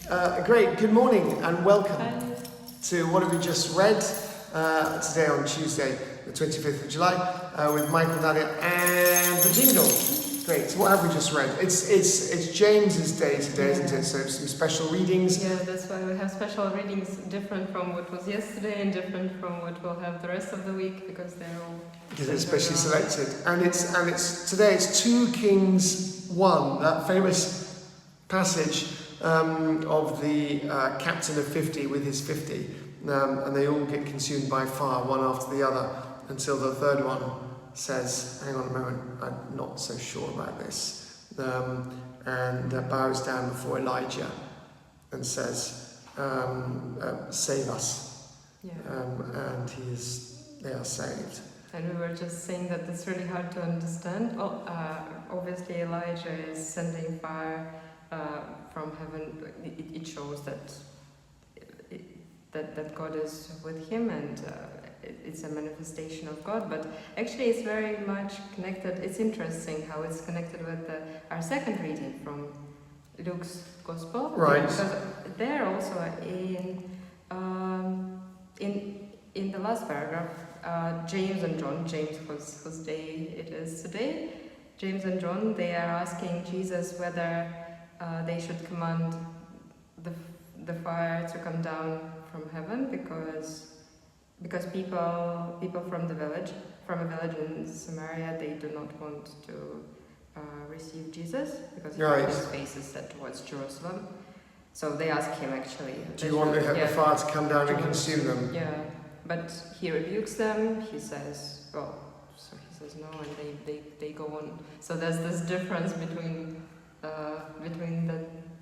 Great, good morning and welcome Hi. to what have we just read today on Tuesday, the 25th of July, with Michael, Nadia and the jingle. Great, so what have we just read? It's James's day today, isn't it? So some special readings. Yeah, that's why we have special readings different from what was yesterday and different from what we'll have the rest of the week because they're all Because it's specially selected. And it's today it's 2 Kings 1, that famous passage of the captain of 50 with his 50, and they all get consumed by fire, one after the other, until the third one says, hang on a moment, I'm not so sure about this, and bows down before Elijah and says, save us, Yeah. and they are saved. And we were just saying that it's really hard to understand. Well, obviously Elijah is sending fire from heaven. It shows that God is with him, and it's a manifestation of God. But actually, it's very much connected. It's interesting how it's connected with our second reading from Luke's Gospel. Right. Because there also in the last paragraph, James and John, James whose day it is today, James and John, they are asking Jesus whether they should command the fire to come down from heaven because people from a village in Samaria, they do not want to receive Jesus because Right. his face is set towards Jerusalem. So they ask him actually. Do you want the fire to come down and consume them? Yeah, but he rebukes them. He says, so he says no, and they go on. So there's this difference between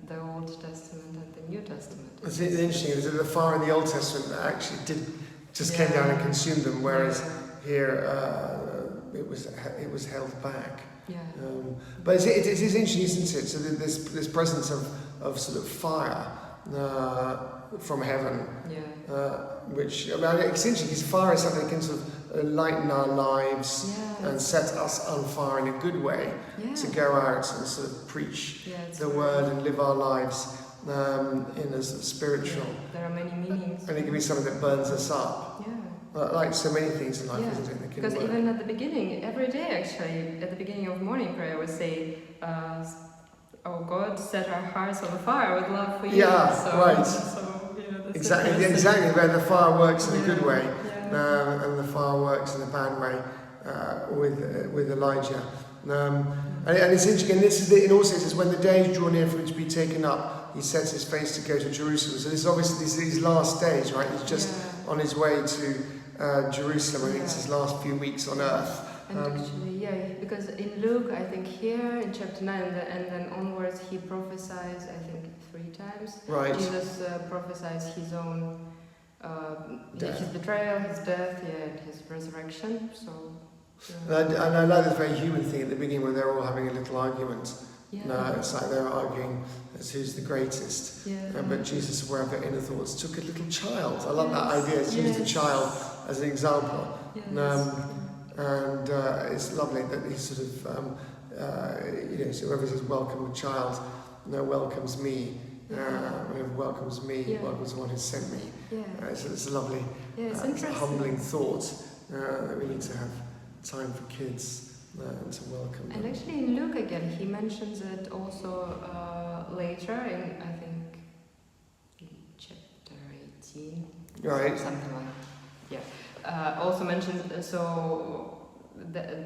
the Old Testament and the New Testament. It's interesting is that the fire in the Old Testament actually came down and consumed them, whereas here it was held back. Yeah. But it is interesting, isn't it? So this presence of sort of fire from heaven, which I mean, it's interesting because fire is something that can sort of lighten our lives and set us on fire in a good way to go out and sort of preach the word and live our lives in a sort of spiritual. There are many meanings. And it can be something that burns us up. Like so many things in life, isn't it? Because even at the beginning, every day actually, at the beginning of morning prayer, we say, "Oh God, set our hearts on fire with love for you." Right. So, Exactly. Where the fire works in a good way, and the fire works in a bad way with Elijah. And it's interesting. And this is it also says when the day is drawn near for him to be taken up, he sets his face to go to Jerusalem. So this is obviously these last days, right? He's just on his way to Jerusalem. I think it's his last few weeks on earth. And actually, because in Luke, I think here in chapter 9 and then onwards, he prophesies, I think 3 times. Right. Jesus prophesies his own his betrayal, his death, and his resurrection. So. And I like this very human thing at the beginning where they're all having a little argument. No, it's like they're arguing as who's the greatest. But Jesus, aware of their inner thoughts, took a little child. I love that idea. It's used a child as an example. And it's lovely that he sort of, so whoever says welcome the child, welcomes me. Whoever welcomes me, welcomes the one who sent me. So it's a lovely, humbling thought that we need to have time for kids. To welcome them. And actually in Luke again, he mentions it also later in, I think, chapter 18. Right. Something like also mentions,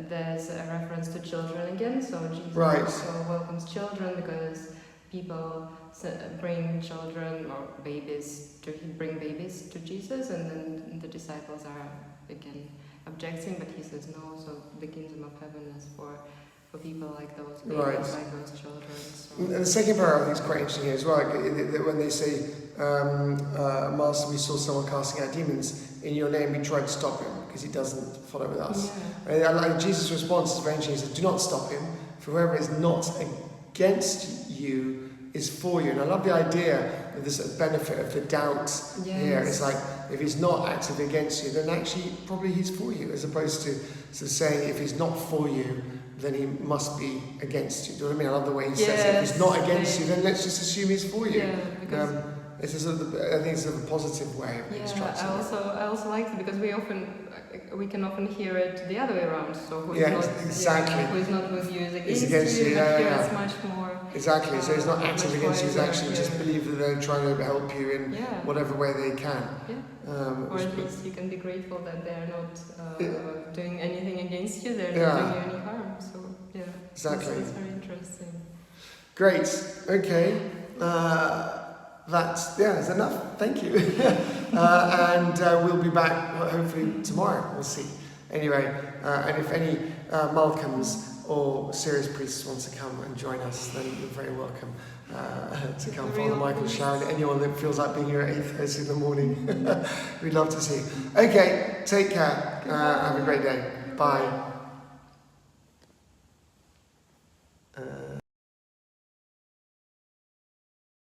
there's a reference to children again, so Jesus also welcomes children because people bring children or babies to Jesus, and then the disciples are again objecting, but he says no, so the kingdom of heaven is for people like those babies, like those children. So. And the second paragraph I think is quite interesting here as well, that when they say, Master, we saw someone casting out demons in your name, we tried to stop him because he doesn't follow with us. And I like Jesus' response is very interesting. He says, do not stop him, for whoever is not against you is for you. And I love the idea of this benefit of the doubt here. It's like, if he's not actively against you, then actually probably he's for you, as opposed to sort of saying if he's not for you, then he must be against you. Do you know what I mean? I love the way he says it. If he's not against you, then let's just assume he's for you. It's a sort of, I think it's sort of a positive way of instructing. I also like it because we can often hear it the other way around. So who is not with you is against you. Here it's much more. Exactly. So he's not active against you. He's actually just believe that they're trying to help you in whatever way they can. Or at least you can be grateful that they're not doing anything against you. They're not doing you any harm. So exactly. That's very interesting. Great. Okay. That's enough. Thank you. And we'll be back hopefully tomorrow. We'll see. Anyway, and if any Malcolms or serious priests wants to come and join us, then you're very welcome to come. Father Michael, Sharon, anyone that feels like being here at 8:30 in the morning. We'd love to see you. Okay, take care. Have a great day. Bye.